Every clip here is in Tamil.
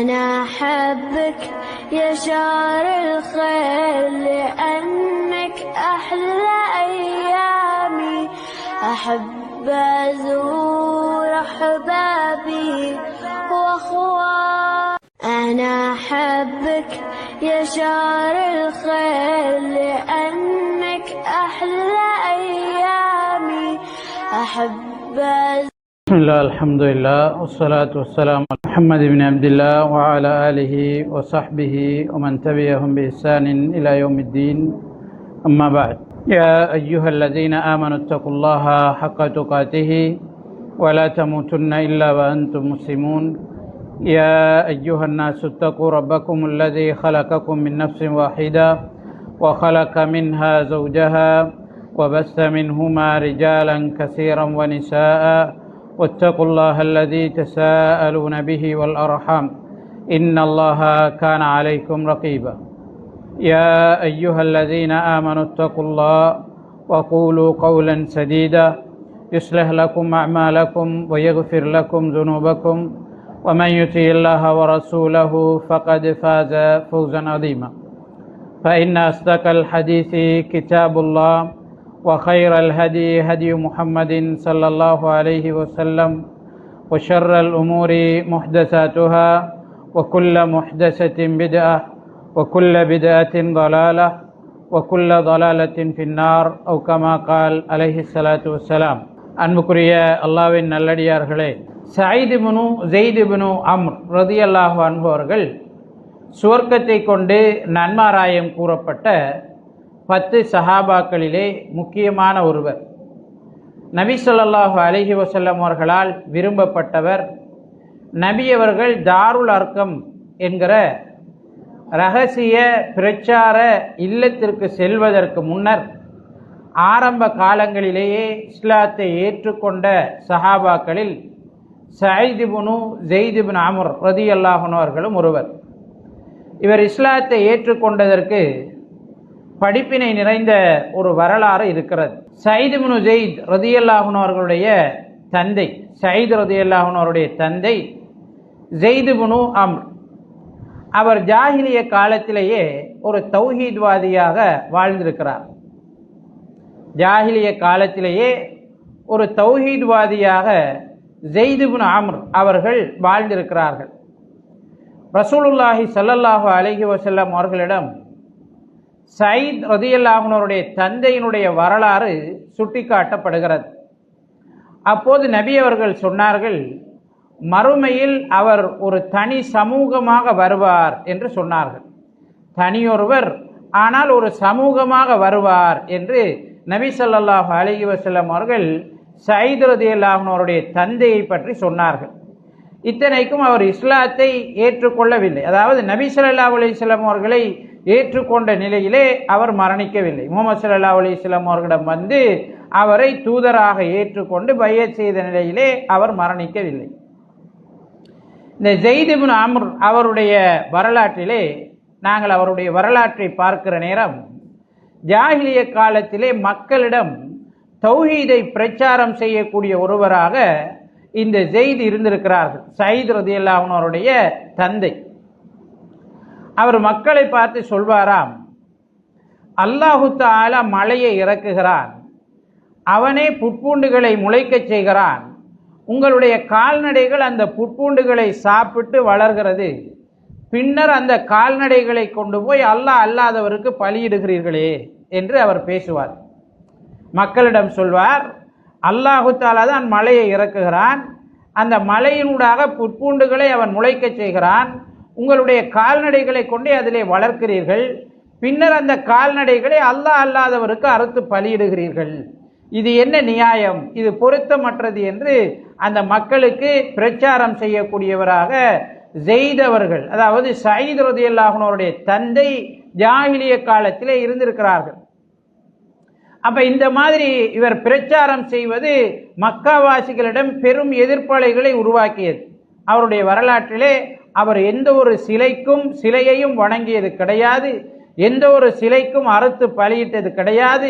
أنا أحبك يا شهر الخير لأنك أحلى أيامي أحب أزور أحبابي وأخواني أنا أحبك يا شهر الخير لأنك أحلى أيامي أحب بسم الله الحمد لله والصلاة والسلام على محمد بن عبد الله وعلى آله وصحبه ومن تبعهم بإحسان إلى يوم الدين أما بعد يا أيها الذين آمنوا اتقوا الله حق تقاته ولا تموتن إلا وأنتم مسلمون يا أيها الناس اتقوا ربكم الذي خلقكم من نفس واحدة وخلق منها زوجها وبث منهما رجالا كثيرا ونساء واتقوا الله الذي تساءلون به والأرحام إن الله كان عليكم رقيبا يا أيها الذين آمنوا اتقوا الله وقولوا قولا سديدا يصلح لكم أعمالكم ويغفر لكم ذنوبكم ومن يطع الله ورسوله فقد فاز فوزا عظيما فإن أصدق الحديث كتاب الله وخير الهدي هدي محمد صلى الله عليه وسلم وشر الأمور محدثاتها وكل محدثة بدعة وكل بدعة ضلالة وكل ضلالة في النار أو كما قال عليه الصلاة والسلام அன்புக்குரிய அல்லாஹ்வின் நல்லடியார்களே, சயீத் இப்னு ஸெய்த் இப்னு அம்ர் ரலியல்லாஹு அன்ஹு அவர்கள் சுவர்க்கத்தை கொண்டு நன்மாராயம் கூறப்பட்ட 10 சஹாபாக்களிலே முக்கியமான ஒருவர். நபி ஸல்லல்லாஹு அலைஹி வஸல்லம் அவர்களால் விரும்பப்பட்டவர். நபி அவர்கள் தாருல் அர்கம் என்கிற இரகசிய பிரச்சார இல்லத்திற்கு செல்வதற்கு முன்னர் ஆரம்ப காலங்களிலேயே இஸ்லாத்தை ஏற்றுக்கொண்ட சஹாபாக்களில் சயீத் இப்னு ஸெய்த் இப்னு அம்ர் ரலியல்லாஹு அன்ஹு அவர்களும் ஒருவர். இவர் இஸ்லாத்தை ஏற்றுக்கொண்டதற்கு படிப்பினை நிறைந்த ஒரு வரலாறு இருக்கிறது. சயீத் இப்னு ஸெய்த் ரலியல்லாஹு அன்ஹு அவர்களுடைய தந்தை, சயீத் ரலியல்லாஹு அன்ஹு அவருடைய தந்தை ஸெய்த் இப்னு அம்ர், அவர் ஜாஹிலிய காலத்திலேயே ஒரு தௌஹீத்வாதியாக வாழ்ந்திருக்கிறார். ஜாஹிலிய காலத்திலேயே ஒரு தௌஹீத்வாதியாக ஸெய்த் இப்னு அம்ர் அவர்கள் வாழ்ந்திருக்கிறார்கள். ரசூலுல்லாஹி ஸல்லல்லாஹு அலைஹி வஸல்லம் அவர்களிடம் சயீத் ரலியல்லாஹு அன்ஹு அவருடைய தந்தையினுடைய வரலாறு சுட்டிக்காட்டப்படுகிறது. அப்போது நபி அவர்கள் சொன்னார்கள், மறுமையில் அவர் ஒரு தனி சமூகமாக வருவார் என்று சொன்னார்கள். தனியொருவர், ஆனால் ஒரு சமூகமாக வருவார் என்று நபி ஸல்லல்லாஹு அலைஹி வஸல்லம் அவர்கள் சயீத் ரலியல்லாஹு அன்ஹு அவருடைய தந்தையை பற்றி சொன்னார்கள். இத்தனைக்கும் அவர் இஸ்லாத்தை ஏற்றுக்கொள்ளவில்லை. அதாவது நபி ஸல்லல்லாஹு அலைஹி வஸல்லம் அவர்களை ஏற்றுக்கொண்ட நிலையிலே அவர் மரணிக்கவில்லை. முஹம்மது ஸல்லல்லாஹு அலைஹி வஸல்லம் அவர்களிடம் வந்து அவரை தூதராக ஏற்றுக்கொண்டு பைஅத் செய்த நிலையிலே அவர் மரணிக்கவில்லை. இந்த ஸெய்த் இப்னு அம்ர் அவருடைய வரலாற்றிலே நாங்கள் அவருடைய வரலாற்றை பார்க்கிற நேரம், ஜாஹிலிய காலத்திலே மக்களிடம் தௌஹீதை பிரச்சாரம் செய்யக்கூடிய ஒருவராக இந்த ஸெய்த் இருந்திருக்கிறார்கள். சயீத் ரலியல்லாஹு அன்ஹு அவருடைய தந்தை. அவர் மக்களை பார்த்து சொல்வாராம், அல்லாஹு தஆலா மழையை இறக்குகிறான், அவனே புட்பூண்டுகளை முளைக்கச் செய்கிறான், உங்களுடைய கால்நடைகள் அந்த புட்பூண்டுகளை சாப்பிட்டு வளர்கிறது, பின்னர் அந்த கால்நடைகளை கொண்டு போய் அல்லாஹ் அல்லாதவருக்கு பலியிடுகிறீர்களே என்று அவர் பேசுவார். மக்களிடம் சொல்வார், அல்லாஹு தஆலா தான் மழையை இறக்குகிறான், அந்த மழையினூடாக புட்பூண்டுகளை அவன் முளைக்கச் செய்கிறான், உங்களுடைய கால்நடைகளை கொண்டே அதிலே வளர்க்கிறீர்கள், பின்னர் அந்த கால்நடைகளை அல்லாஹ் அல்லாதவருக்கு அறுத்து பலியிடுகிறீர்கள், இது என்ன நியாயம், இது பொருத்தமற்றது என்று அந்த மக்களுக்கு பிரச்சாரம் செய்யக்கூடியவராக ஸெய்த் அவர்கள், அதாவது சயீத் ரலியல்லாஹு அன்ஹு அவருடைய தந்தை ஜாஹிலிய காலத்திலே இருந்திருக்கிறார்கள். அப்ப இந்த மாதிரி இவர் பிரச்சாரம் செய்வது மக்காவாசிகளிடம் பெரும் எதிர்ப்பலைகளை உருவாக்கியது. அவருடைய வரலாற்றிலே அவர் எந்த ஒரு சிலையையும் வணங்கியது கிடையாது, எந்த ஒரு சிலைக்கும் அறுத்து பலியிட்டது கிடையாது,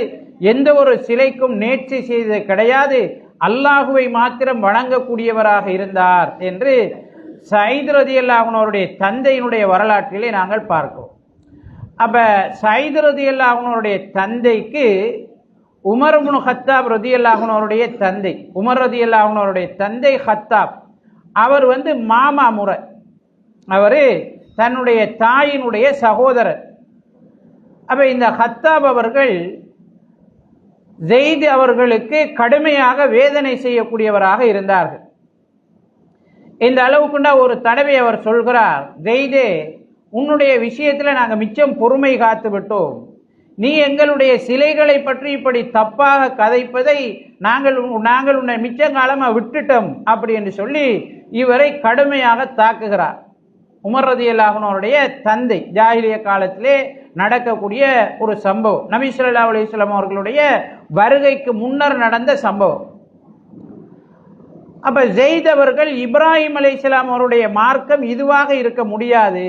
எந்த ஒரு சிலைக்கும் நேர்ச்சி செய்தது கிடையாது, அல்லாஹுவை மாத்திரம் வணங்கக்கூடியவராக இருந்தார் என்று சயீத் ரலியல்லாஹு அன்ஹு அவருடைய தந்தையினுடைய வரலாற்றிலே நாங்கள் பார்க்கிறோம். அப்ப சயீத் ரலியல்லாஹு அன்ஹு அவருடைய தந்தைக்கு உமர் இப்னு கத்தாப் ரலியல்லாஹு அன்ஹு அவருடைய தந்தை, உமர் ரலியல்லாஹு அன்ஹு அவருடைய தந்தை கத்தாப், அவர் மாமா முறை, அவரு தன்னுடைய தாயினுடைய சகோதரர். அப்ப இந்த கத்தாப் அவர்கள் ஜெயித் அவர்களுக்கு கடுமையாக வேதனை செய்யக்கூடியவராக இருந்தார்கள். இந்த அளவுக்குண்டா ஒரு தடவை அவர் சொல்கிறார், ஜெயிதே, உன்னுடைய விஷயத்துல நாங்கள் மிச்சம் பொறுமை காத்து விட்டோம், நீ எங்களுடைய சிலைகளை பற்றி இப்படி தப்பாக கதைப்பதை நாங்கள் உன்னை மிச்ச காலமா விட்டுட்டோம் அப்படி என்று சொல்லி இவரை கடுமையாக தாக்குகிறார். உமர் ரலியல்லாஹு அன்ஹு அவருடைய தந்தை, ஜாஹிலிய காலத்திலே நடக்கக்கூடிய ஒரு சம்பவம், நபி ஸல்லல்லாஹு அலைஹி வஸல்லம் அவர்களுடைய வருகைக்கு முன்னர் நடந்த சம்பவம். அப்ப ஜெயித் அவர்கள் இப்ராஹிம் அலைஹிஸ்ஸலாம் அவருடைய மார்க்கம் இதுவாக இருக்க முடியாது,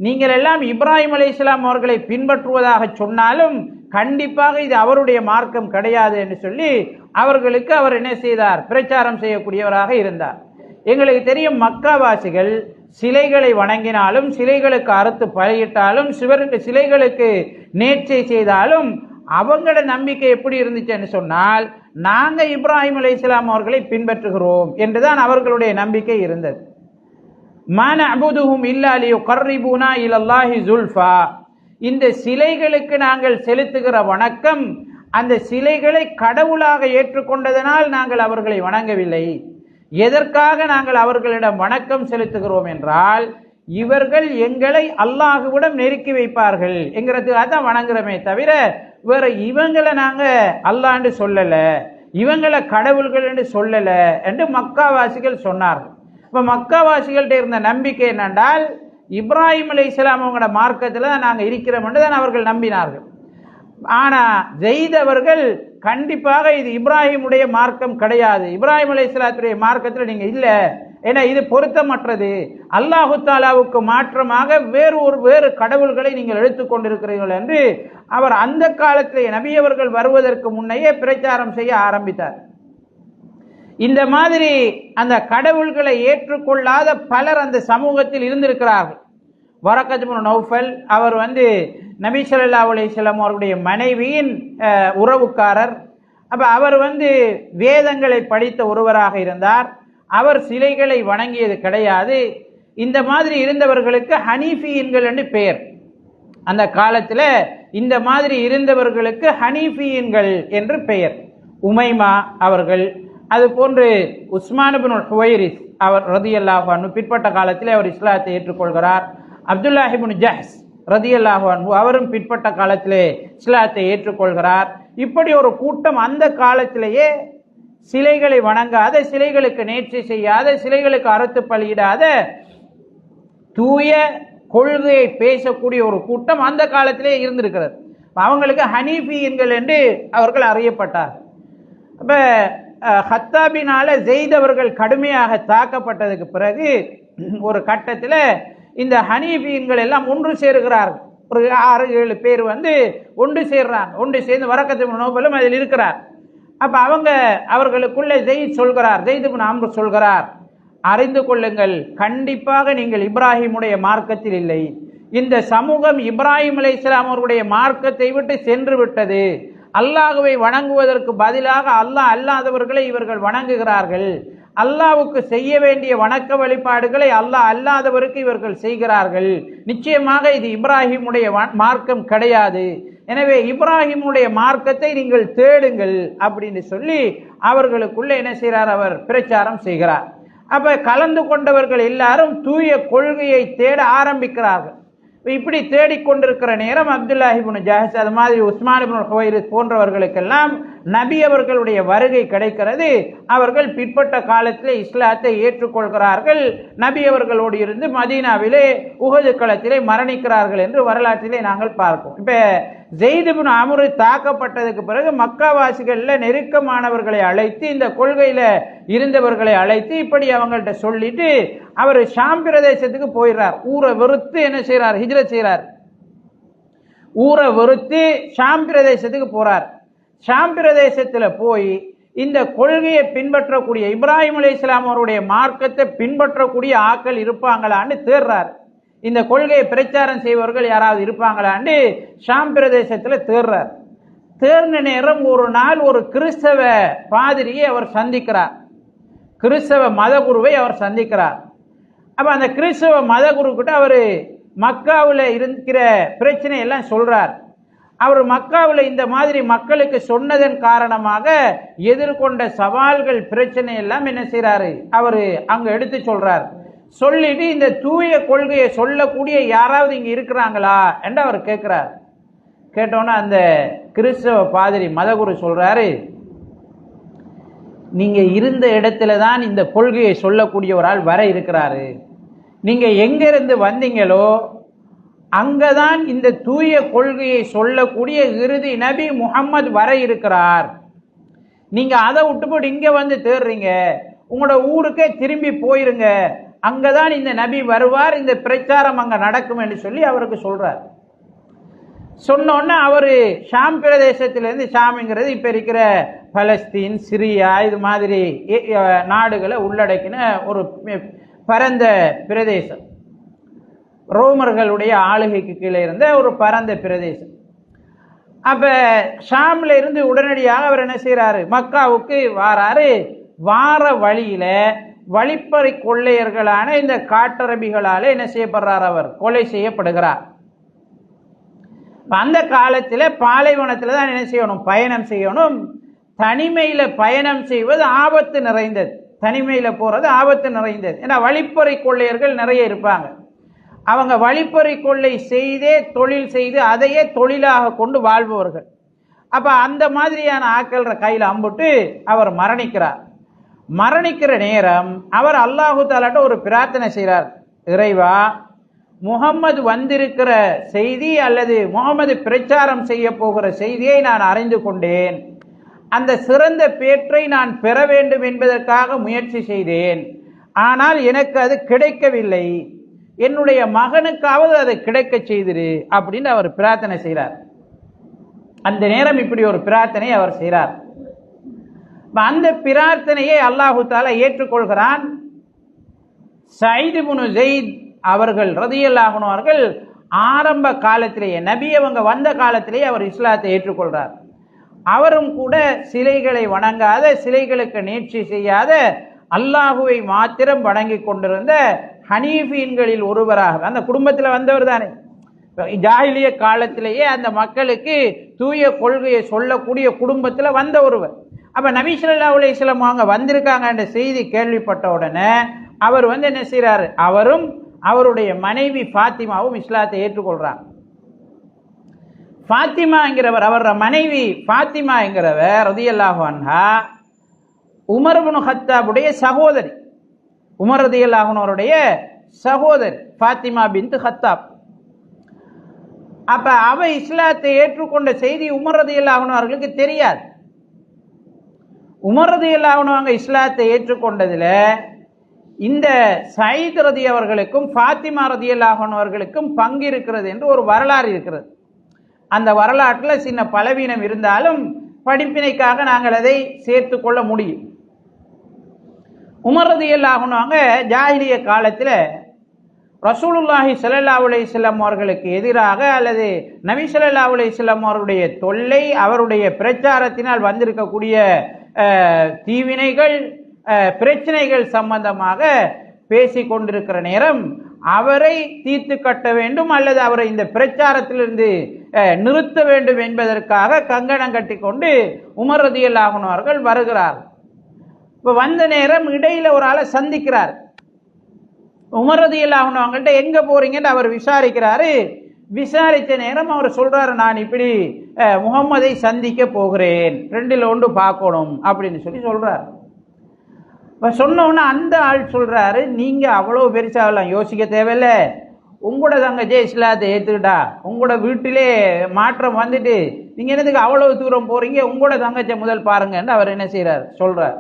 நீங்கள் எல்லாம் இப்ராஹிம் அலைஹிஸ்ஸலாம் அவர்களை பின்பற்றுவதாக சொன்னாலும் கண்டிப்பாக இது அவருடைய மார்க்கம் கிடையாது என்று சொல்லி அவர்களுக்கு அவர் என்ன செய்தார், பிரச்சாரம் செய்யக்கூடியவராக இருந்தார். எங்களுக்கு தெரியும், மக்காவாசிகள் சிலைகளை வணங்கினாலும், சிலைகளுக்கு அறுத்து பலியிட்டாலும், சிலைகளுக்கு நேர்ச்சை செய்தாலும் அவங்களோட நம்பிக்கை எப்படி இருந்துச்சுன்னு சொன்னால், நாங்க இப்ராஹிம் அலைஹிஸ்ஸலாம் அவர்களை பின்பற்றுகிறோம் என்றுதான் அவர்களுடைய நம்பிக்கை இருந்தது. மா நஅபுதுஹும் இல்லா லியுகர்ரிபூனா இலல்லாஹி ஸுல்ஃபா, இந்த சிலைகளுக்கு நாங்கள் செலுத்துகிற வணக்கம் அந்த சிலைகளை கடவுளாக ஏற்றுக்கொண்டதனால் நாங்கள் அவர்களை வணங்கவில்லை. எதற்காக நாங்கள் அவர்களிடம் வணக்கம் செலுத்துகிறோம் என்றால், இவர்கள் எங்களை அல்லாஹ்விடம் நெருக்கி வைப்பார்கள் என்கிறதுக்காக தான் வணங்குறோமே தவிர வேற இவங்களை நாங்க அல்லாஹ்னு சொல்லல, இவங்களை கடவுள்கள் என்று சொல்லல என்று மக்காவாசிகள் சொன்னார்கள். இப்ப மக்காவாசிகள்கிட்ட இருந்த நம்பிக்கை என்னென்றால், இப்ராஹிம் அலைஹிஸ்ஸலாம் அவங்களோட மார்க்கத்தில் தான் நாங்கள் இருக்கிறோம் என்று தான் அவர்கள் நம்பினார்கள். ஆனா ஜெயித் அவர்கள் கண்டிப்பாக இது இப்ராஹிமுடைய மார்க்கம் கிடையாது, இப்ராஹிம் அலைஹிஸ்ஸலாத்துடைய மார்க்கத்தில் நீங்க இல்ல, ஏன்னா இது பொருத்தமற்றது, அல்லாஹு தாலாவுக்கு மாற்றமாக வேறு கடவுள்களை நீங்கள் எடுத்துக்கொண்டிருக்கிறீர்கள் என்று அவர் அந்த காலத்திலே நபி அவர்கள் வருவதற்கு முன்னையே பிரச்சாரம் செய்ய ஆரம்பித்தார். இந்த மாதிரி அந்த கடவுள்களை ஏற்றுக்கொள்ளாத பலர் அந்த சமூகத்தில் இருந்திருக்கிறார்கள். வரக்கத் இப்னு நௌஃபல் அவர் நபி ஸல்லல்லாஹு அலைஹி வஸல்லம் அவருடைய மனைவியின் உறவுக்காரர். அப்ப அவர் வேதங்களை படித்த ஒருவராக இருந்தார். அவர் சிலைகளை வணங்கியது கிடையாது. இந்த மாதிரி இருந்தவர்களுக்கு ஹனீஃபியன்கள் என்று பெயர். அந்த காலத்தில் இந்த மாதிரி இருந்தவர்களுக்கு ஹனீஃபியன்கள் என்று பெயர். உமைமா அவர்கள், அது போன்று உஸ்மான் இப்னு ஹுவைரிஸ் அவர் ரலியல்லாஹு அன்ஹு பிற்பட்ட காலத்தில் அவர் இஸ்லாத்தை ஏற்றுக்கொள்கிறார். அப்துல்லாஹ் இப்னு ஜஹ்ஸ் ரலியல்லாஹு அன்ஹு அவரும் பிற்பட்ட காலத்திலே இஸ்லாத்தை ஏற்றுக்கொள்கிறார். இப்படி ஒரு கூட்டம் அந்த காலத்திலேயே சிலைகளை வணங்காத, சிலைகளுக்கு நேர்ச்சை செய்யாத, சிலைகளுக்கு அறுத்து பலியிடாத தூய கொள்கையை பேசக்கூடிய ஒரு கூட்டம் அந்த காலத்திலே இருந்திருக்கிறது. அவங்களுக்கு ஹனீஃபியன்கள் என்று அவர்கள் அறியப்பட்டார். அப்ப ஹத்தாபினால ஜெயித் அவர்கள் கடுமையாக தாக்கப்பட்டதுக்கு பிறகு ஒரு கட்டத்தில் இந்த ஹனீஃபியன்கள் எல்லாம் ஒன்று சேருகிறார்கள். ஒரு 6-7 பேர் ஒன்று சேர்றாங்க. ஒன்று சேர்ந்து வரக்கத் இப்னு நௌஃபலும் அதில் இருக்கிறார். அப்ப அவர்களுக்குள்ள ஜெயித் சொல்கிறார், ஜெயித் இப்னு அம்ர் சொல்கிறார், அறிந்து கொள்ளுங்கள், கண்டிப்பாக நீங்கள் இப்ராஹிமுடைய மார்க்கத்தில் இல்லை. இந்த சமூகம் இப்ராஹிம் அலைஹிஸ்ஸலாம் அவருடைய மார்க்கத்தை விட்டு சென்று விட்டது. அல்லாஹ்வை வணங்குவதற்கு பதிலாக அல்லாஹ் அல்லாதவர்களை இவர்கள் வணங்குகிறார்கள். அல்லாஹ்வுக்கு செய்ய வேண்டிய வணக்க வழிபாடுகளை அல்லாஹ் அல்லாதவருக்கு இவர்கள் செய்கிறார்கள். நிச்சயமாக இது இப்ராஹிமுடைய மார்க்கம் கிடையாது. எனவே இப்ராஹிமுடைய மார்க்கத்தை நீங்கள் தேடுங்கள் அப்படின்னு சொல்லி அவர்களுக்குள்ள என்ன செய்கிறார், அவர் பிரச்சாரம் செய்கிறார். அப்ப கலந்து கொண்டவர்கள் எல்லாரும் தூய கொள்கையை தேட ஆரம்பிக்கிறார்கள். இப்படி தேடிக்கொண்டிருக்கிற நேரம் அப்துல்லாஹ் இப்னு ஜஹ்ஸ், அது மாதிரி உஸ்மான் இப்னு ஹுவைரிஸ் போன்றவர்களுக்கெல்லாம் நபி அவர்களுடைய வருகை கிடைக்கிறது. அவர்கள் பிற்பட்ட காலத்திலே இஸ்லாத்தை ஏற்றுக்கொள்கிறார்கள். நபி அவர்களோடு இருந்து மதீனாவிலே உஹது களத்திலே மரணிக்கிறார்கள் என்று வரலாற்றிலே நாங்கள் பார்ப்போம். இப்ப ஜெயித் இப்னு அம்ர் தாக்கப்பட்டதுக்கு பிறகு மக்காவாசிகள்ல நெருக்கமானவர்களை அழைத்து, இந்த கொள்கையில இருந்தவர்களை அழைத்து இப்படி அவங்கள்ட்ட சொல்லிட்டு அவர் ஷாம் பிரதேசத்துக்கு போயிடுறார். ஊரை வெறுத்து என்ன செய்யறார், ஹிஜ்ரத் செய்யறார். ஊரை வெறுத்து ஷாம் பிரதேசத்துக்கு போறார். ஷாம் பிரதேசத்துல போய் இந்த கொள்கையை பின்பற்றக்கூடிய இப்ராஹிம் அலைஹிஸ்ஸலாம் அவருடைய மார்க்கத்தை பின்பற்றக்கூடிய ஆட்கள் இருப்பாங்களான்னு தேடுறார். இந்த கொள்கையை பிரச்சாரம் செய்பவர்கள் யாராவது இருப்பாங்களான்னு ஷாம் பிரதேசத்தில் தேடுறார். தேர்ந்த நேரம் ஒரு நாள் ஒரு கிறிஸ்தவ பாதிரியை அவர் சந்திக்கிறார், கிறிஸ்தவ மதகுருவை அவர் சந்திக்கிறார். அப்ப அந்த கிறிஸ்தவ மதகுரு கிட்ட அவர் மக்காவில் இருக்கிற பிரச்சனை எல்லாம் சொல்றார். அவர் மக்காவில் இந்த மாதிரி மக்களுக்கு சொன்னதன் காரணமாக எதிர்கொண்ட சவால்கள் பிரச்சனை எல்லாம் என்ன செய்யறாரு, அவர் அங்க எடுத்து சொல்றார். சொல்லிட்டு இந்த தூய கொள்கையை சொல்லக்கூடிய யாராவது இங்க இருக்கிறாங்களா என்று அவர் கேட்கிறார். கேட்டோன்னா அந்த கிறிஸ்தவ பாதிரி மதகுரு சொல்றாரு, நீங்க இருந்த இடத்துல தான் இந்த கொள்கையை சொல்லக்கூடிய ஒரு ஆள் வர இருக்கிறாரு. நீங்க எங்க இருந்து வந்தீங்களோ அங்கதான் இந்த தூய கொள்கையை சொல்லக்கூடிய இறுதி நபி முஹம்மது வர இருக்கிறார். நீங்க அதை விட்டுப்போட்டு இங்க வந்து தேடுறீங்க, உங்களோட ஊருக்கே திரும்பி போயிருங்க, அங்கதான் இந்த நபி வருவார், இந்த பிரச்சாரம் அங்க நடக்கும் என்று சொல்லி அவருக்கு சொல்றார். சொன்னோன்னா அவரு ஷாம் பிரதேசத்திலிருந்து, ஷாம்ங்கிறது இப்ப இருக்கிற பலஸ்தீன், சிரியா இது மாதிரி நாடுகளை உள்ளடக்கின ஒரு பரந்த பிரதேசம், ரோமர்களுடைய ஆளுகைக்கு கீழே இருந்த ஒரு பரந்த பிரதேசம். அப்ப ஷாம்ல இருந்து உடனடியாக அவர் என்ன செய்யறாரு, மக்காவுக்கு வாராரு. வார வழியில வழிப்பறி கொள்ளையர்களான இந்த காட்டரபிகளால என்ன செய்யப்படுறார், அவர் கொலை செய்யப்படுகிறார். அந்த காலத்தில் பாலைவனத்தில் தான் என்ன செய்யணும், பயணம் செய்யணும். தனிமையில பயணம் செய்வது ஆபத்து நிறைந்தது, தனிமையில போறது ஆபத்து நிறைந்தது. ஏன்னா வழிப்பறி கொள்ளையர்கள் நிறைய இருப்பாங்க. அவங்க வழிப்பறி கொள்ளை செய்தே தொழில் செய்து அதையே தொழிலாக கொண்டு வாழ்பவர்கள். அப்ப அந்த மாதிரியான ஆட்கள் கையில் அம்புட்டு அவர் மரணிக்கிறார். மரணிக்கிற நேரம் அவர் அல்லாஹு தாலாட்ட ஒரு பிரார்த்தனை செய்கிறார், இறைவா, முகம்மது வந்திருக்கிற செய்தி அல்லது முகம்மது பிரச்சாரம் செய்ய போகிற செய்தியை நான் அறிந்து கொண்டேன், அந்த சிறந்த பேற்றை நான் பெற வேண்டும் என்பதற்காக முயற்சி செய்தேன், ஆனால் எனக்கு அது கிடைக்கவில்லை, என்னுடைய மகனுக்காவது அதை கிடைக்க செய்திரு அப்படின்னு அவர் பிரார்த்தனை செய்கிறார். அந்த நேரம் இப்படி ஒரு பிரார்த்தனை அவர் செய்கிறார். அந்த பிரார்த்தனையை அல்லாஹு தாலா ஏற்றுக்கொள்கிறான். சயீத் இப்னு ஸைத் அவர்கள் ரலியல்லாஹு அன்ஹு அவர்கள் ஆரம்ப காலத்திலேயே, நபி அவங்க வந்த காலத்திலேயே அவர் இஸ்லாத்தை ஏற்றுக்கொள்றார். அவரும் கூட சிலைகளை வணங்காத, சிலைகளுக்கு நேர்ச்சி செய்யாத, அல்லாஹுவை மாத்திரம் வணங்கி கொண்டிருந்த ஹனீஃபீன்களில் ஒருவராக அந்த குடும்பத்தில் வந்தவர் தானே. ஜாஹிலிய காலத்திலேயே அந்த மக்களுக்கு தூய கொள்கையை சொல்லக்கூடிய குடும்பத்தில் வந்த ஒருவர். அப்ப நபி ஸல்லல்லாஹு அலைஹி வஸல்லம் அவங்க வந்திருக்காங்க என்ற செய்தி கேள்விப்பட்ட உடனே அவர் என்ன செய்யறாரு, அவரும் அவருடைய மனைவி ஃபாத்திமாவும் இஸ்லாத்தை ஏற்றுக்கொள்றாங்க. ஃபாத்திமாங்கிறவர், அவரோட மனைவி ஃபாத்திமாங்கிறவர் ரலியல்லாஹு அன்ஹா உமர் இப்னு கத்தாபுடைய சகோதரி, உமர் ரலியல்லாஹு அன்ஹுடைய சகோதரி ஃபாத்திமா பின்த் கத்தாப். அப்ப அவ இஸ்லாத்தை ஏற்றுக்கொண்ட செய்தி உமர் ரலியல்லாஹு அன்ஹு அவர்களுக்கு தெரியாது. உமர் ரலியல்லாஹு அன்ஹு அவங்க இஸ்லாத்தை ஏற்றுக்கொண்டதுல இந்த சயீத் ரதி அவர்களுக்கும் ஃபாத்திமா ரலியல்லாஹு அன்ஹு அவர்களுக்கும் பங்கு இருக்கிறது என்று ஒரு வரலாறு இருக்கிறது. அந்த வரலாற்றில் சின்ன பலவீனம் இருந்தாலும் படிப்பினைக்காக நாங்கள் அதை சேர்த்து கொள்ள முடியும். உமர் ரலியல்லாஹு அன்ஹு அவங்க ஜாஹிலிய காலத்தில் ரசூலுல்லாஹி ஸல்லல்லாஹு அலைஹி வஸல்லம் அவர்களுக்கு எதிராக அல்லது நபி ஸல்லல்லாஹு அலைஹி வஸல்லம் அவருடைய தொல்லை, அவருடைய பிரச்சாரத்தினால் வந்திருக்கக்கூடிய தீவினைகள், பிரச்சனைகள் சம்பந்தமாக பேசி கொண்டிருக்கிற நேரம் அவரை தீர்த்து கட்ட வேண்டும் அல்லது அவரை இந்த பிரச்சாரத்திலிருந்து நிறுத்த வேண்டும் என்பதற்காக கங்கணம் கட்டி கொண்டு உமர் ரலியல்லாஹு அன்ஹு அவர்கள் வருகிறார். இப்போ வந்த நேரம் இடையில ஒரு ஆளை சந்திக்கிறார். உமர் ரலியல்லாஹு அன்ஹு அவங்கள்ட்ட எங்க போறீங்கன்னு அவர் விசாரிக்கிறாரு. விசாரித்த நேரம் அவர் சொல்றாரு, நான் இப்படி முகம்மதை சந்திக்க போகிறேன், ரெண்டில் ஒன்று பார்க்கணும் அப்படின்னு சொல்லி சொல்றாரு. சொன்னோன்னா அந்த ஆள் சொல்றாரு, நீங்க அவ்வளவு பெருசாகலாம் யோசிக்க தேவையில்ல, உங்களோட தங்கச்சே இஸ்லாத்தை ஏற்றுக்கிட்டா, உங்களோட வீட்டிலே மாற்றம் வந்துட்டு நீங்க என்னதுக்கு அவ்வளவு தூரம் போறீங்க, உங்களோட தங்கச்சை முதல் பாருங்கன்னு அவர் என்ன செய்யறார் சொல்றார்.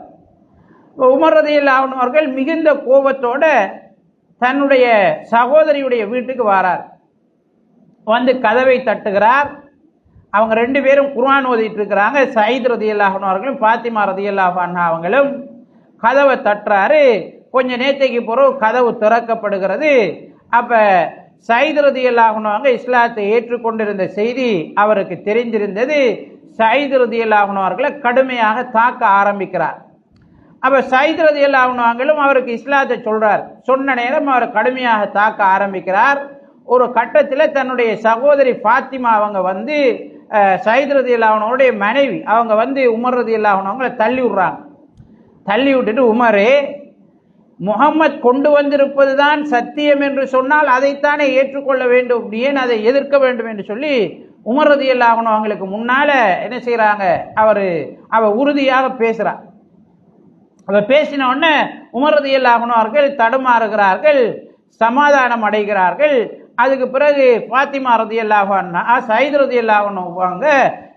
உமர் ரலியல்லாஹு அன்ஹு அவர்கள் மிகுந்த கோபத்தோட தன்னுடைய சகோதரியுடைய வீட்டுக்கு வரார். வந்து கதவை தட்டுகிறார். அவங்க ரெண்டு பேரும் குர்ஆன் ஓதிட்டு இருக்கிறாங்க. சயீத் ரலியல்லாஹு அன்ஹு அவர்களும் ஃபாத்திமா ரலியல்லாஹு அன்ஹா அவங்களும் கதவை தட்டுறாரு. கொஞ்ச நேரத்துக்கு பிறகு கதவு திறக்கப்படுகிறது. அப்ப சயீத் ரலியல்லாஹு அன்ஹு அவங்க இஸ்லாத்தை ஏற்றுக்கொண்டிருந்த செய்தி அவருக்கு தெரிந்திருந்தது. சயீத் ரலியல்லாஹு அன்ஹு அவர்களை கடுமையாக தாக்க ஆரம்பிக்கிறார். அப்ப சயீத் ரலியல்லாஹு அன்ஹு அவங்களும் அவருக்கு இஸ்லாத்தை சொல்றார். சொன்ன நேரம் அவர் கடுமையாக தாக்க ஆரம்பிக்கிறார். ஒரு கட்டத்தில் தன்னுடைய சகோதரி ஃபாத்திமா அவங்க வந்து சயீத் ரலியல்லாஹு அன்ஹு அவருடைய மனைவி அவங்க வந்து உமர் ரலியல்லாஹு அன்ஹு அவங்களை தள்ளி விடுறாங்க. தள்ளி விட்டுட்டு, உமரே, முகம்மது கொண்டு வந்திருப்பது தான் சத்தியம் என்று சொன்னால் அதைத்தானே ஏற்றுக்கொள்ள வேண்டும், ஏன் அதை எதிர்க்க வேண்டும் என்று சொல்லி உமர் ரலியல்லாஹு அன்ஹு அவங்களுக்கு முன்னால என்ன செய்யறாங்க, அவ உறுதியாக பேசுறார். அவ பேசின உடனே உமர் ரலியல்லாஹு அன்ஹு அவர்கள் தடுமாறுகிறார்கள், சமாதானம் அடைகிறார்கள். அதுக்கு பிறகு ஃபாத்திமா ரலியல்லாஹு அன்ஹா சயீத் ரலியல்லாஹு அன்ஹு அவங்க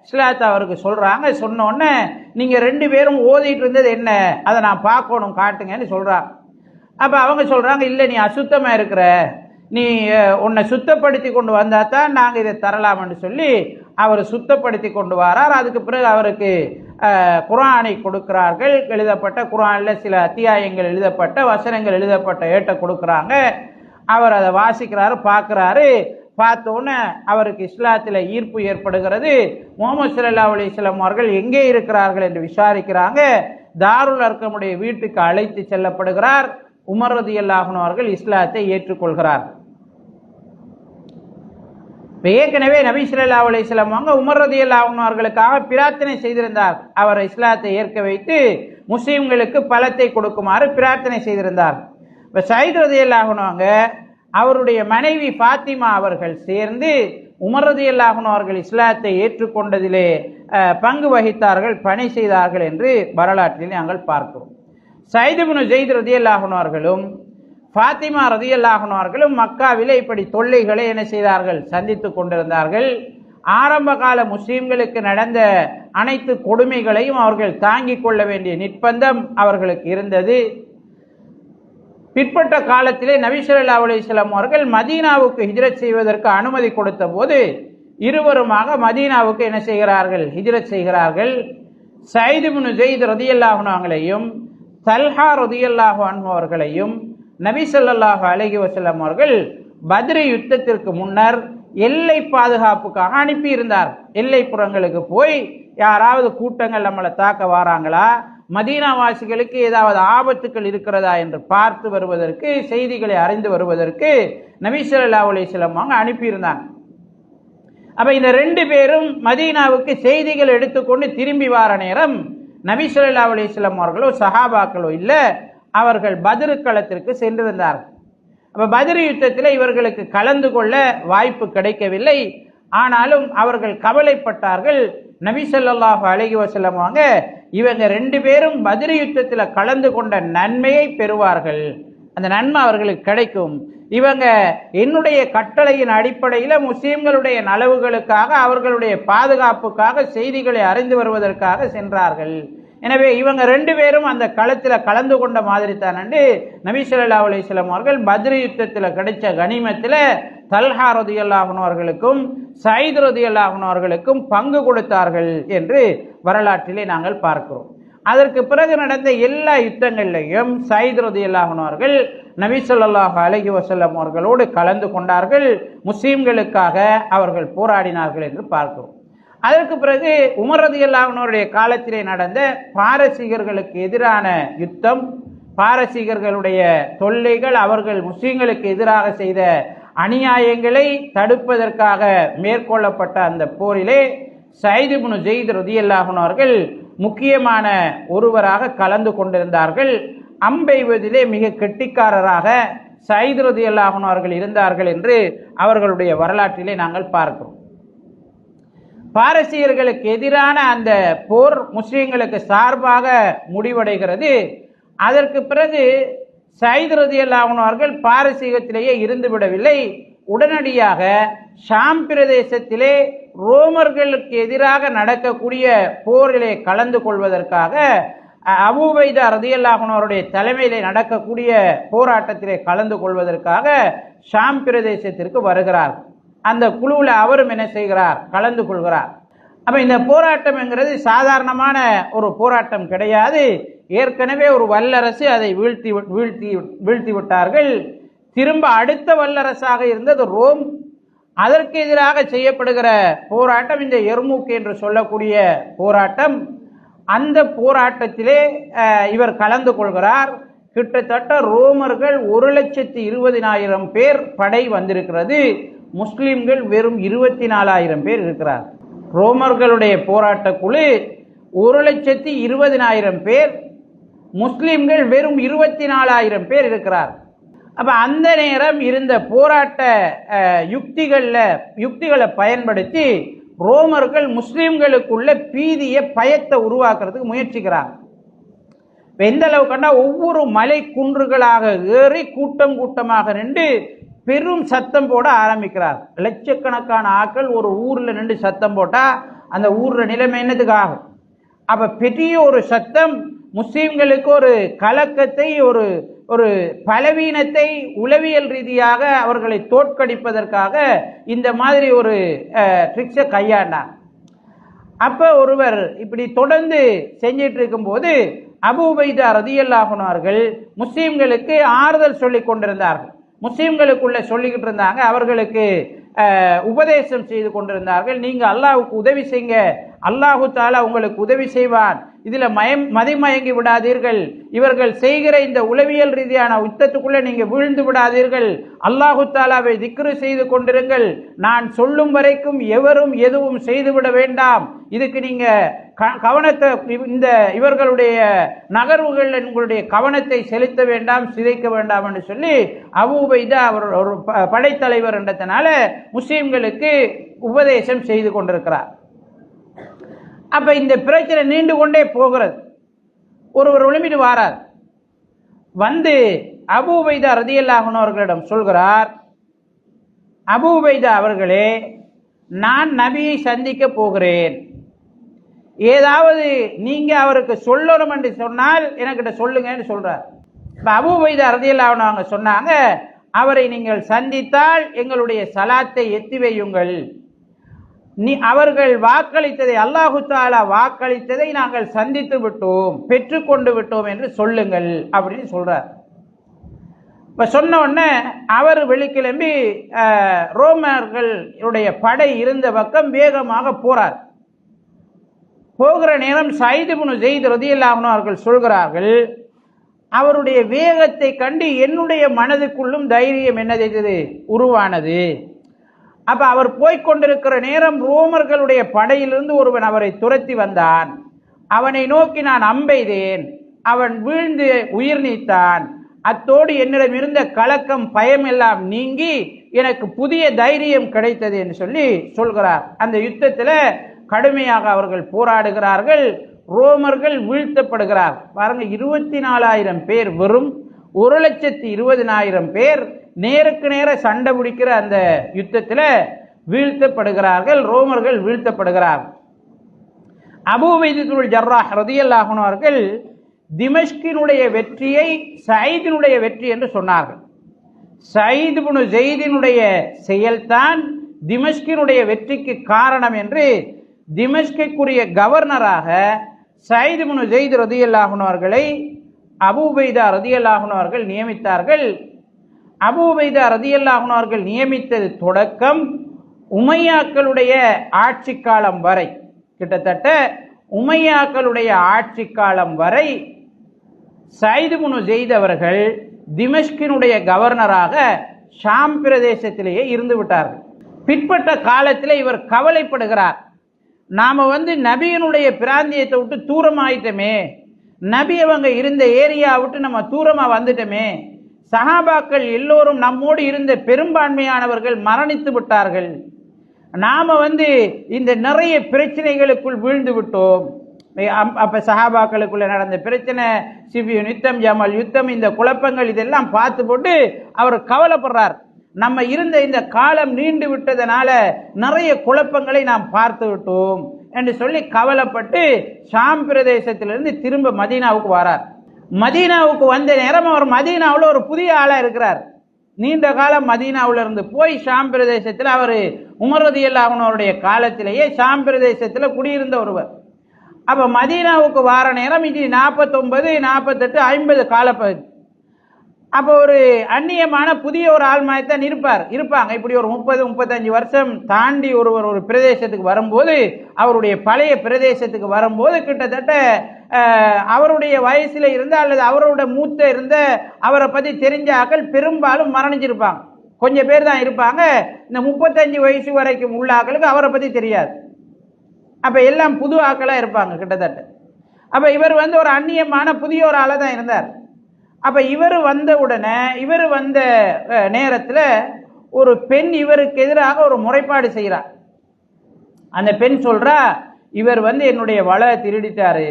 இஸ்லாத்தை அவருக்கு சொல்றாங்க. சொன்ன உடனே, நீங்க ரெண்டு பேரும் ஓதிட்டு இருந்தது என்ன, அதை நான் பார்க்கணும், காட்டுங்கன்னு சொல்றாங்க. அப்ப அவங்க சொல்றாங்க, இல்லை நீ அசுத்தமா இருக்கிற, நீ உன்னை சுத்தப்படுத்தி கொண்டு வந்தா தான் நாங்க இதை தரலாம்னு சொல்லி அவர் சுத்தப்படுத்தி கொண்டு வரார். அதுக்கு பிறகு அவருக்கு குர்ஆனை கொடுக்கிறார்கள். எழுதப்பட்ட குர்ஆன்ல சில அத்தியாயங்கள் எழுதப்பட்ட வசனங்கள் எழுதப்பட்ட ஏட்டை கொடுக்குறாங்க. அவர் அதை வாசிக்கிறாரு, பார்க்கிறாரு. பார்த்தோன்னே அவருக்கு இஸ்லாத்தில் ஈர்ப்பு ஏற்படுகிறது. முஹம்மது ஸல்லல்லாஹு அலைஹி வஸல்லம் அவர்கள் எங்கே இருக்கிறார்கள் என்று விசாரிக்கிறாங்க. தாருல் அர்கமுடைய வீட்டுக்கு அழைத்து செல்லப்படுகிறார். உமர் ரலியல்லாஹு அன்ஹு அவர்கள் இஸ்லாத்தை ஏற்றுக்கொள்கிறார். ஏற்கனவே நபி ஸல்லல்லாஹு அலைஹி வஸல்லம் அவங்க உமர் ரலியல்லாஹு அன்ஹு அவர்களுக்காக பிரார்த்தனை செய்திருந்தார். அவர் இஸ்லாத்தை ஏற்க வைத்து முஸ்லிம்களுக்கு பலத்தை கொடுக்குமாறு பிரார்த்தனை செய்திருந்தார். இப்போ சயீத் ரலியல்லாஹு அன்ஹு அவங்க அவருடைய மனைவி ஃபாத்திமா அவர்கள் சேர்ந்து உமர் ரலியல்லாஹு அன்ஹு அவர்கள் இஸ்லாத்தை ஏற்றுக்கொண்டதிலே பங்கு வகித்தார்கள், பணி செய்தார்கள் என்று வரலாற்றில் நாங்கள் பார்க்கிறோம். சயீத் இப்னு ஸைத் ரலியல்லாஹு அன்ஹு அவர்களும் ஃபாத்திமா ரலியல்லாஹு அன்ஹா அவர்களும் மக்காவிலே இப்படி தொல்லைகளை என்ன செய்தார்கள், சந்தித்து கொண்டிருந்தார்கள். ஆரம்ப கால முஸ்லிம்களுக்கு நடந்த அனைத்து கொடுமைகளையும் அவர்கள் தாங்கிக் கொள்ள வேண்டிய நிர்பந்தம் அவர்களுக்கு இருந்தது. பிற்பட்ட காலத்திலே நபி ஸல்லல்லாஹு அலைஹி வஸல்லம் அவர்கள் மதீனாவுக்கு ஹிஜ்ரத் செய்வதற்கு அனுமதி கொடுத்த போது இருவருமாக மதீனாவுக்கு என்ன செய்கிறார்கள், ஹிஜ்ரத் செய்கிறார்கள். சயீத் இப்னு ஸைத் ரலியல்லாஹு அன்ஹு அவர்களையும் தல்ஹா ரலியல்லாஹு அன்ஹு அவர்களையும் நபி ஸல்லல்லாஹு அலைஹி வஸல்லம் அவர்கள் பத்ர் யுத்தத்திற்கு முன்னர் எல்லை பாதுகாப்புக்காக அனுப்பி இருந்தார். எல்லைப்புறங்களுக்கு போய் யாராவது கூட்டங்கள் நம்மளை தாக்க வராங்களா, மதீனாவாசிகளுக்கு ஏதாவது ஆபத்துக்கள் இருக்கிறதா என்று பார்த்து வருவதற்கு, செய்திகளை அறிந்து வருவதற்கு நபி ஸல்லல்லாஹு அலைஹி வஸல்லம் அவங்க அனுப்பியிருந்தாங்க. அப்ப இந்த ரெண்டு பேரும் மதீனாவுக்கு செய்திகள் எடுத்துக்கொண்டு திரும்பி வார நேரம் நபி ஸல்லல்லாஹு அலைஹி வஸல்லம் அவர்களோ சஹாபாக்களோ இல்லை, அவர்கள் பத்ர் களத்திற்கு சென்றிருந்தார்கள். அப்ப பத்ர் யுத்தத்தில் இவர்களுக்கு கலந்து கொள்ள வாய்ப்பு கிடைக்கவில்லை. ஆனாலும் அவர்கள் கவலைப்பட்டார்கள். நபி ஸல்லல்லாஹு அலைஹி வஸல்லம் அவங்க இவங்க ரெண்டு பேரும் பத்ர் யுத்தத்தில் கலந்து கொண்ட நன்மையை பெறுவார்கள், அந்த நன்மை அவர்களுக்கு கிடைக்கும். இவங்க என்னுடைய கட்டளையின் அடிப்படையில் முஸ்லிம்களுடைய நலவுகளுக்காக, அவர்களுடைய பாதுகாப்புக்காக, செய்திகளை அறிந்து வருவதற்காக சென்றார்கள். எனவே இவங்க ரெண்டு பேரும் அந்த களத்தில் கலந்து கொண்ட மாதிரி தான் நபி ஸல்லல்லாஹு அலைஹி வஸல்லம் அவர்கள் பத்ர் யுத்தத்தில் கிடைச்ச கனிமத்தில் தல்ஹா ரலியல்லாஹு அன்ஹு அவர்களுக்கும் சயீத் ரலியல்லாஹு அன்ஹு அவர்களுக்கும் பங்கு கொடுத்தார்கள் என்று வரலாற்றிலே நாங்கள் பார்க்கிறோம். அதற்கு பிறகு நடந்த எல்லா யுத்தங்களிலையும் சயீத் ரலியல்லாஹு அன்ஹு அவர்கள் நபி ஸல்லல்லாஹு அலைஹி வஸல்லம் அவர்களோடு கலந்து கொண்டார்கள், முஸ்லிம்களுக்காக அவர்கள் போராடினார்கள் என்று பார்க்கிறோம். அதற்கு பிறகு உமர் ரலியல்லாஹு அன்ஹு அவருடைய காலத்திலே நடந்த பாரசீகர்களுக்கு எதிரான யுத்தம், பாரசீகர்களுடைய தொல்லைகள், அவர்கள் முஸ்லிம்களுக்கு எதிராக செய்த அநியாயங்களை தடுப்பதற்காக மேற்கொள்ளப்பட்ட அந்த போரிலே சயீத் இப்னு ஸைத் ரலியல்லாஹு அன்ஹு அவர்கள் முக்கியமான ஒருவராக கலந்து கொண்டிருந்தார்கள். அம்பெய்வதிலே மிக கெட்டிக்காரராக சயீத் ரலியல்லாஹு அன்ஹு அவர்கள் இருந்தார்கள் என்று அவர்களுடைய வரலாற்றிலே நாங்கள் பார்க்கிறோம். பாரசீகர்களுக்கு எதிரான அந்த போர் முஸ்லிம்களுக்கு சார்பாக முடிவடைகிறது. அதற்கு பிறகு சயீத் ரலியல்லாஹு அன்ஹு அவர்கள் பாரசீகத்திலேயே இருந்து விடவில்லை. உடனடியாக ஷாம் பிரதேசத்திலே ரோமர்களுக்கு எதிராக நடக்கக்கூடிய போரிலே கலந்து கொள்வதற்காக அபூ உபைதா ரலியல்லாஹு அன்ஹு அவருடைய தலைமையிலே நடக்கக்கூடிய போராட்டத்திலே கலந்து கொள்வதற்காக ஷாம் பிரதேசத்திற்கு வருகிறார். அந்த குழுவில் அவரும் என்ன செய்கிறார், கலந்து கொள்கிறார். அப்ப இந்த போராட்டம்ங்கிறது சாதாரணமான ஒரு போராட்டம் கிடையாது. ஏற்கனவே ஒரு வல்லரசு அதை வீழ்த்தி விட்டார்கள். திரும்ப அடுத்த வல்லரசாக இருந்தது ரோம். அதற்கு எதிராக செய்யப்படுகிற போராட்டம் இந்த எர்மூக் என்று சொல்லக்கூடிய போராட்டம். அந்த போராட்டத்திலே இவர் கலந்து கொள்கிறார். கிட்டத்தட்ட ரோமர்கள் 1,20,000 பேர் படை வந்திருக்கிறது. முஸ்லிம்கள் வெறும் 24,000 பேர் இருக்கிறார். ரோமர்களுடைய போராட்ட குழு 1,20,000 பேர், முஸ்லிம்கள் வெறும் 24,000 பேர் இருக்கிறார். அப்ப அந்த நேரம் இருந்த போராட்ட யுக்திகளை பயன்படுத்தி ரோமர்கள் முஸ்லிம்களுக்குள்ள பீதிய பயத்தை உருவாக்குறதுக்கு முயற்சிக்கிறாங்க. எந்த அளவு கண்டா ஒவ்வொரு மலை குன்றுகளாக ஏறி கூட்டம் கூட்டமாக நின்று பெரும் சத்தம் போட ஆரம்பிக்கிறார். லட்சக்கணக்கான ஆட்கள் ஒரு ஊர்ல நின்று சத்தம் போட்டா அந்த ஊர்ல நிலைமை என்னதுக்கு ஆகும்? அப்ப பெரிய ஒரு சத்தம் முஸ்லிம்களுக்கு ஒரு கலக்கத்தை, ஒரு ஒரு பலவீனத்தை உளவியல் ரீதியாக அவர்களை தோற்கடிப்பதற்காக இந்த மாதிரி ஒரு ட்ரிக்ஸை கையாண்டார். அப்ப ஒருவர் இப்படி தொடர்ந்து செஞ்சிட்டு இருக்கும்போது அபூ உபைதா ரலியல்லாஹு அன்ஹு அவர்கள் முஸ்லிம்களுக்கு ஆறுதல் சொல்லி கொண்டிருந்தார்கள். முஸ்லிம்களுக்குள்ள சொல்லிக்கிட்டு இருந்தாங்க, அவர்களுக்கு உபதேசம் செய்து கொண்டிருந்தார்கள். நீங்க அல்லாஹ்வுக்கு உதவி செய்யுங்க, அல்லாஹு தாலா உங்களுக்கு உதவி செய்வான், இதுல மதிமயங்கி விடாதீர்கள், இவர்கள் செய்கிற இந்த உளவியல் ரீதியான யுத்தத்துக்குள்ள நீங்க வீழ்ந்து விடாதீர்கள், அல்லாஹு தாலாவை திக்ரு செய்து கொண்டிருங்கள், நான் சொல்லும் வரைக்கும் எவரும் எதுவும் செய்துவிட வேண்டாம், இதுக்கு நீங்க கவனத்தை இந்த இவர்களுடைய நகர்வுகள் உங்களுடைய கவனத்தை செலுத்த வேண்டாம், சிதைக்க வேண்டாம் என்று சொல்லி அபூ உபைதா அவர் ஒரு படைத்தலைவர் என்றதுனால முஸ்லிம்களுக்கு உபதேசம் செய்து கொண்டிருக்கிறார். அப்ப இந்த பிரச்சனை நீண்டு கொண்டே போகிறது. ஒருவர் எழும்பிட்டு வாரார், வந்து அபூ உபைதா ரலியல்லாஹு அன்ஹு அவர்களிடம் சொல்கிறார், அபூ உபைதா அவர்களே, நான் நபியை சந்திக்க போகிறேன், ஏதாவது நீங்க அவருக்கு சொல்லணும் என்று சொன்னால் எனக்கிட்ட சொல்லுங்கன்னு சொல்றார். அபூ உபைதா ரலியல்லாஹு அன்ஹு அவங்க சொன்னாங்க, அவரை நீங்கள் சந்தித்தால் எங்களுடைய சலாத்தை எத்தி வையுங்கள், அவர்கள் வாக்களித்ததை, அல்லாஹு தஆலா வாக்களித்ததை நாங்கள் சந்தித்து விட்டோம், பெற்றுக்கொண்டு விட்டோம் என்று சொல்லுங்கள் அப்படின்னு சொல்றார். இப்ப சொன்ன உடனே அவர் வெளிக்கிளம்பி ரோமர்களுடைய படை இருந்த பக்கம் வேகமாக போறார். போகிற நேரம் சயீத் இப்னு ஸைத் ரலியல்லாஹு அன்ஹு அவர்கள் சொல்கிறார்கள், அவருடைய வேகத்தை கண்டு என்னுடைய மனதுக்குள்ளும் தைரியம் என்ன செய்தது, உருவானது. அப்ப அவர் போய்கொண்டிருக்கிற நேரம் ரோமர்களுடைய படையிலிருந்து ஒருவன் அவரை துரத்தி வந்தான். அவனை நோக்கி நான் அம்பெய்தேன், அவன் வீழ்ந்து உயிர் நீத்தான். அத்தோடு என்னிடம் இருந்த கலக்கம் பயம் எல்லாம் நீங்கி எனக்கு புதிய தைரியம் கிடைத்தது என்று சொல்லி சொல்கிறார். அந்த யுத்தத்தில் கடுமையாக அவர்கள் போராடுகிறார்கள், ரோமர்கள் வீழ்த்தப்படுகிறார். பாருங்க, 24,000 பேர் வெறும் 1,20,000 பேர் நேருக்கு நேர சண்டை பிடிக்கிற அந்த யுத்தத்தில் வீழ்த்தப்படுகிறார்கள், ரோமர்கள் வீழ்த்தப்படுகிறார்கள். அபூ உபைதத்துல் ஜர்ராஹ் ரலியல்லாஹு அன்ஹு அவர்கள் திமஷ்கினுடைய வெற்றியை சயீதினுடைய வெற்றி என்று சொன்னார்கள். சயீத் இப்னு ஸைதினுடைய செயல்தான் திமஷ்கினுடைய வெற்றிக்கு காரணம் என்று திமஷ்குரிய கவர்னராக சயீத் இப்னு ஸைத் ரலியல்லாஹு அன்ஹு அவர்களை அபூ உபைதா ரலியல்லாஹு அன்ஹு அவர்கள் நியமித்தார்கள். அபூ உபைதா ரலியல்லாஹு அன்ஹு அவர்கள் நியமித்தது தொடக்கம் உமையாக்களுடைய ஆட்சி காலம் வரை, கிட்டத்தட்ட உமையாக்களுடைய ஆட்சி காலம் வரை சயீத் இப்னு ஸைத் அவர்கள் திமஷ்கினுடைய கவர்னராக ஷாம் பிரதேசத்திலேயே இருந்து விட்டார்கள். பிற்பட்ட காலத்தில் இவர் கவலைப்படுகிறார், நாம நபியினுடைய பிராந்தியத்தை விட்டு தூரமாயிட்டோமே, நபி அவங்க இருந்த ஏரியா விட்டு நம்ம தூரமா வந்துட்டோமே, சஹாபாக்கள் எல்லோரும் நம்மோடு இருந்த பெரும்பான்மையானவர்கள் மரணித்து விட்டார்கள், நாம இந்த நிறைய பிரச்சனைகளுக்குள் வீழ்ந்து விட்டோம். அப்ப சஹாபாக்களுக்குள்ள நடந்த பிரச்சனை, சிபியன் யுத்தம், ஜமல் யுத்தம், இந்த குழப்பங்கள் இதெல்லாம் பார்த்து போட்டு அவர் கவலைப்படுறார். நம்ம இருந்த இந்த காலம் நீண்டு விட்டதனால நிறைய குழப்பங்களை நாம் பார்த்து விட்டோம் என்று சொல்லி கவலைப்பட்டு ஷாம் பிரதேசத்திலிருந்து திரும்ப மதீனாவுக்கு வரார். மதீனாவுக்கு வந்த நேரம் அவர் மதீனாவில் ஒரு புதிய ஆளா இருக்கிறார். நீண்ட காலம் மதீனாவுல இருந்து போய் ஷாம் பிரதேசத்தில் அவர் உமர் ரலியல்லாஹு அன்ஹு அவருடைய காலத்திலேயே ஷாம் பிரதேசத்தில் குடியிருந்த ஒருவர். அப்ப மதீனாவுக்கு வார நேரம் இது 49, 48, 50 காலப்பகுதி. அப்போ ஒரு அந்நியமான புதிய ஒரு ஆள்மாயத்தான் இருப்பாங்க. இப்படி ஒரு 30, 35 வருஷம் தாண்டி ஒருவர் ஒரு பிரதேசத்துக்கு வரும்போது, அவருடைய பழைய பிரதேசத்துக்கு வரும்போது கிட்டத்தட்ட அவருடைய வயசுல இருந்த அல்லது அவரோட மூத்த இருந்த அவரை பத்தி தெரிஞ்ச ஆக்கள் பெரும்பாலும் மரணிச்சிருப்பாங்க. கொஞ்சம் பேர் தான் இருப்பாங்க. இந்த 35 வயசு வரைக்கும் உள்ள ஆக்களுக்கு அவரை பத்தி தெரியாது. அப்ப எல்லாம் புது ஆக்களா இருப்பாங்க கிட்டத்தட்ட. அப்ப இவர் ஒரு அந்நியமான புதிய ஒரு ஆளா தான் இருந்தார். அப்ப இவர் வந்த உடனே இவர் வந்த நேரத்தில் ஒரு பெண் இவருக்கு எதிராக ஒரு முறைப்பாடு செய்கிறார். அந்த பெண் சொல்றா, இவர் என்னுடைய வளை திருடிட்டாரு,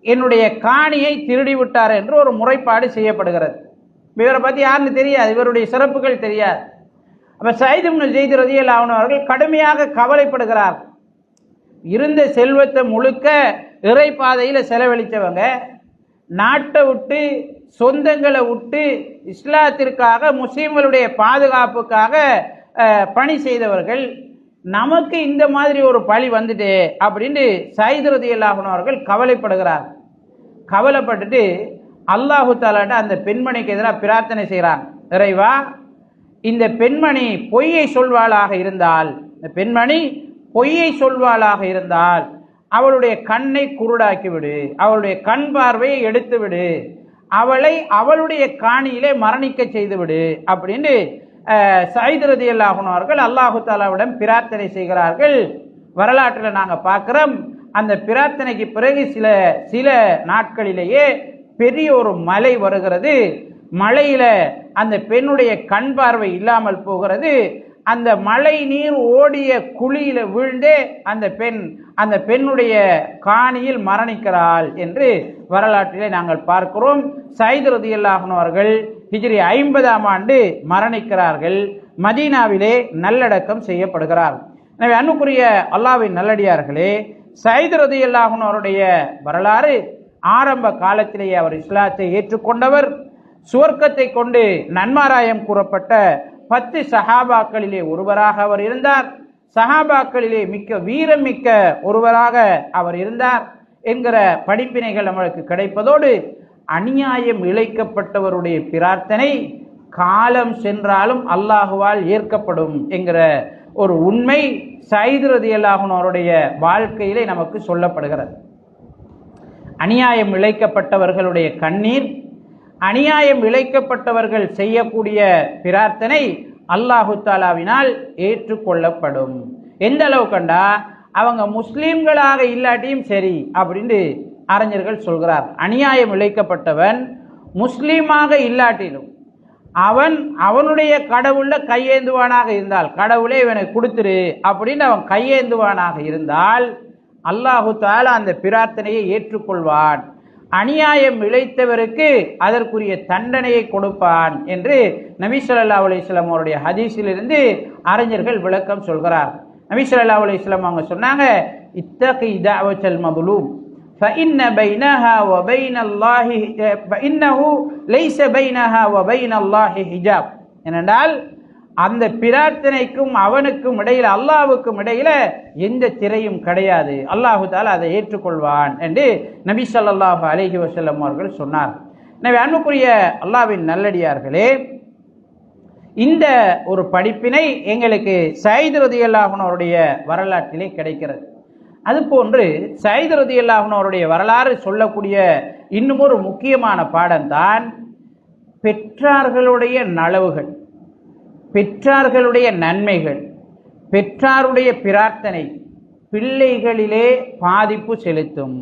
என்னுடைய காணியை திருடி விட்டார் என்று ஒரு முறைப்பாடு செய்யப்படுகிறது. இவரை பத்தி யாருன்னு தெரியாது, இவருடைய சிறப்புகள் தெரியாது. அப்ப சயீத் இப்னு ஸைத் ரலியல்லாஹு அன்ஹு அவர்கள் கடுமையாக கவலைப்படுகிறார். இருந்த செல்வத்தை முழுக்க இறை பாதையில செலவழித்தவங்க, நாட்டை விட்டு சொந்தங்களை விட்டு இஸ்லாத்திற்காக முஸ்லிம்களுடைய பாதுகாப்புக்காக பணி செய்தவர்கள், நமக்கு இந்த மாதிரி ஒரு பழி வந்துட்டு அப்படின்னு சயீத் ரலியல்லாஹு அன்ஹு அவர்கள் கவலைப்படுகிறார். கவலைப்பட்டுட்டு அல்லாஹு தஆலாட்ட அந்த பெண்மணிக்கு எதிராக பிரார்த்தனை செய்கிறாங்க. இறைவா, இந்த பெண்மணி பொய்யை சொல்வாளாக இருந்தால், இந்த பெண்மணி பொய்யை சொல்வாளாக இருந்தால் அவளுடைய கண்ணை குருடாக்கி விடு, அவளுடைய கண் பார்வையை எடுத்து விடு, அவளை அவளுடைய காணியிலே மரணிக்க செய்து விடு அப்படின்னு சயீத் ரலியல்லாஹு அன்ஹு அவர்கள் அல்லாஹு தஆலாவிடம் பிரார்த்தனை செய்கிறார்கள். வரலாற்றில் நாங்கள் பார்க்கிறோம். அந்த பிரார்த்தனைக்கு பிறகு சில நாட்களிலேயே பெரிய ஒரு மழை வருகிறது. மழையில அந்த பெண்ணுடைய கண் பார்வை இல்லாமல் போகிறது. அந்த மழை நீர் ஓடிய குழியில வீழ்ந்தே அந்த பெண்ணுடைய காணியில் மரணிக்கிறாள் என்று வரலாற்றிலே நாங்கள் பார்க்கிறோம். சயீத் ரலியல்லாஹு அன்ஹு அவர்கள் ஹிஜ்ரி 50ஆம் ஆண்டு மரணிக்கிறார்கள். மதீனாவிலே நல்லடக்கம் செய்யப்படுகிறார். எனவே அன்புக்குரிய அல்லாஹ்வின் நல்லடியார்களே, சயீத் ரலியல்லாஹு அன்ஹு அவருடைய வரலாறு ஆரம்ப காலத்திலேயே அவர் இஸ்லாத்தை ஏற்றுக்கொண்டவர். சுவர்க்கத்தை கொண்டு நன்மாராயம் கூறப்பட்ட 10 சஹாபாக்களிலே ஒருவராக அவர் இருந்தார். சஹாபாக்களிலே வீரமிக்க ஒருவராக அவர் இருந்தார் என்கிற படிப்பினைகள் நம்மளுக்கு கிடைப்பதோடு, அநியாயம் இழைக்கப்பட்டவருடைய பிரார்த்தனை காலம் சென்றாலும் அல்லாஹுவால் ஏற்கப்படும் என்கிற ஒரு உண்மை சயீத் ரலியல்லாஹு அன்ஹு அவருடைய வாழ்க்கையிலே நமக்கு சொல்லப்படுகிறது. அநியாயம் இழைக்கப்பட்டவர்களுடைய கண்ணீர், அநியாயம் இழைக்கப்பட்டவர்கள் செய்யக்கூடிய பிரார்த்தனை அல்லாஹு தாலாவினால் ஏற்றுக்கொள்ளப்படும். எந்த அளவு கண்டா, அவங்க முஸ்லீம்களாக இல்லாட்டியும் சரி அப்படின்னு அறிஞர்கள் சொல்கிறார். அநியாயம் இழைக்கப்பட்டவன் முஸ்லீமாக இல்லாட்டிலும் அவனுடைய கடவுள்ல கையேந்துவானாக இருந்தால், கடவுளே இவனை கொடுத்துரு அப்படின்னு அவன் கையேந்துவானாக இருந்தால் அல்லாஹு தாலா அந்த பிரார்த்தனையை ஏற்றுக்கொள்வான். அநியாயம் இழைத்தவருக்கு அதற்குரிய தண்டனையை கொடுப்பான் என்று நபி ஸல்லல்லாஹு அலைஹி வஸல்லம் அவருடைய ஹதீஸிலிருந்து அறிஞர்கள் விளக்கம் சொல்கிறார். நபி ஸல்லல்லாஹு அலைஹி வஸல்லம் அவங்க சொன்னாங்க, இத்தகி தஅவத்தல் மظلوم فإن بينها وبين الله فإنه ليس بينها وبين الله حجاب. ஏனென்றால் அந்த பிரார்த்தனைக்கும் அவனுக்கும் இடையில, அல்லாஹ்வுக்கும் இடையில எந்த திரையும் கிடையாது. அல்லாஹு தஆலா அதை ஏற்றுக்கொள்வான் என்று நபி ஸல்லல்லாஹு அலைஹி வஸல்லம் அவர்கள் சொன்னார். எனவே அன்புக்குரிய அல்லாஹ்வின் நல்லடியார்களே, இந்த ஒரு படிப்பினை எங்களுக்கு சயீத் ரலியல்லாஹு அன்ஹு அவருடைய வரலாற்றிலே கிடைக்கிறது. அதுபோன்று சயீத் ரலியல்லாஹு அன்ஹு அவருடைய வரலாறு சொல்லக்கூடிய இன்னும் ஒரு முக்கியமான பாடம்தான் பெற்றார்களுடைய நலவுகள், பெற்றார்களுடைய நன்மைகள், பெற்றாருடைய பிரார்த்தனை பிள்ளைகளிலே பாதிப்பு செலுத்தும்.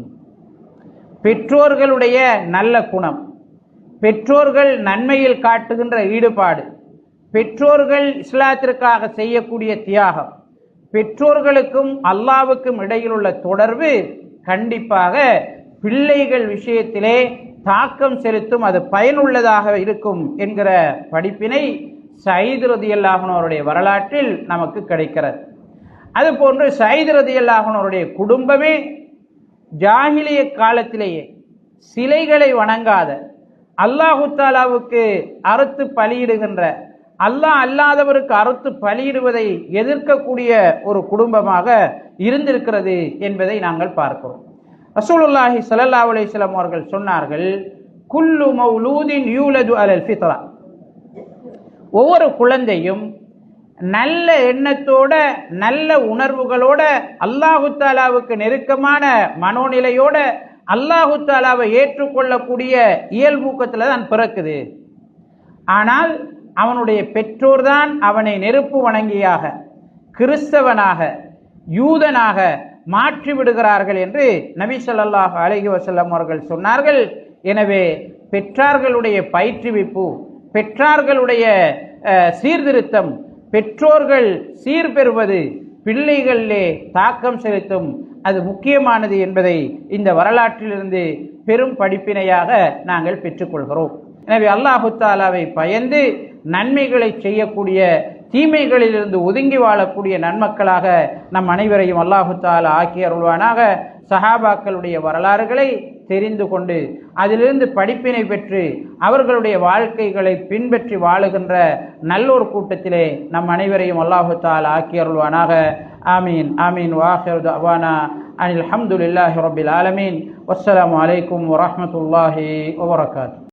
பெற்றோர்களுடைய நல்ல குணம், பெற்றோர்கள் நன்மையில் காட்டுகின்ற ஈடுபாடு, பெற்றோர்கள் இஸ்லாத்திற்காக செய்யக்கூடிய தியாகம், பெற்றோர்களுக்கும் அல்லாஹ்வுக்கும் இடையில் உள்ள தொடர்பு கண்டிப்பாக பிள்ளைகள் விஷயத்திலே தாக்கம் செலுத்தும், அது பயனுள்ளதாக இருக்கும் என்கிற படிப்பினை சயீத் ரலியல்லாஹு அன்ஹு அவருடைய வரலாற்றில் நமக்கு கிடைக்கிறது. அதுபோன்று சயீத் ரலியல்லாஹு அன்ஹு அவருடைய குடும்பமே ஜாஹிலிய காலத்திலேயே சிலைகளை வணங்காத, அல்லாஹு தாலாவுக்கு அறுத்து பலியிடுகின்ற, அல்லாஹ் அல்லாதவருக்கு அறுத்து பலியிடுவதை எதிர்க்கக்கூடிய ஒரு குடும்பமாக இருந்திருக்கிறது என்பதை நாங்கள் பார்க்கிறோம். ரசூலுல்லாஹி ஸல்லல்லாஹு அலைஹி வஸல்லம் அவர்கள் சொன்னார்கள், குல்லு மௌலூதின் யூலது அலல் ஃபித்ரா, ஒவ்வொரு குழந்தையும் நல்ல எண்ணத்தோட நல்ல உணர்வுகளோட அல்லாஹு தாலாவுக்கு நெருக்கமான மனோநிலையோட அல்லாஹு தாலாவை ஏற்றுக்கொள்ளக்கூடிய இயல்பூக்கத்தில் தான் பிறக்குது. ஆனால் அவனுடைய பெற்றோர்தான் அவனை நெருப்பு வணங்கியாக, கிறிஸ்தவனாக, யூதனாக மாற்றி விடுகிறார்கள் என்று நபி ஸல்லல்லாஹு அலைஹி வஸல்லம் அவர்கள் சொன்னார்கள். எனவே பெற்றார்களுடைய பயிற்றுவிப்பு, பெற்றார்களுடைய சீர்திருத்தம், பெற்றோர்கள் சீர்பெறுவது பிள்ளைகளிலே தாக்கம் செலுத்தும். அது முக்கியமானது என்பதை இந்த வரலாற்றிலிருந்து பெரும் படிப்பினையாக நாங்கள் பெற்றுக்கொள்கிறோம். எனவே அல்லாஹு தாலாவை பயந்து நன்மைகளை செய்யக்கூடிய, தீமைகளிலிருந்து ஒதுங்கி வாழக்கூடிய நன்மக்களாக நம் அனைவரையும் அல்லாஹு தாலா ஆக்கி அருள்வானாக. சஹாபாக்களுடைய வரலாறுகளை தெரிந்து கொண்டு அதிலிருந்து படிப்பினை பெற்று அவர்களுடைய வாழ்க்கைகளை பின்பற்றி வாழுகின்ற நல்லொரு கூட்டத்திலே நம் அனைவரையும் அல்லாஹு தாலா ஆக்கி அருள்வானாக. ஆமீன் ஆமீன். வாஹிரு தஅவானா அனில் ஹம்துலில்லாஹி ரப்பில் ஆலமீன். வஸ்ஸலாமு அலைக்கும் வரஹ்மத்துல்லாஹி வபரகாத்துஹு.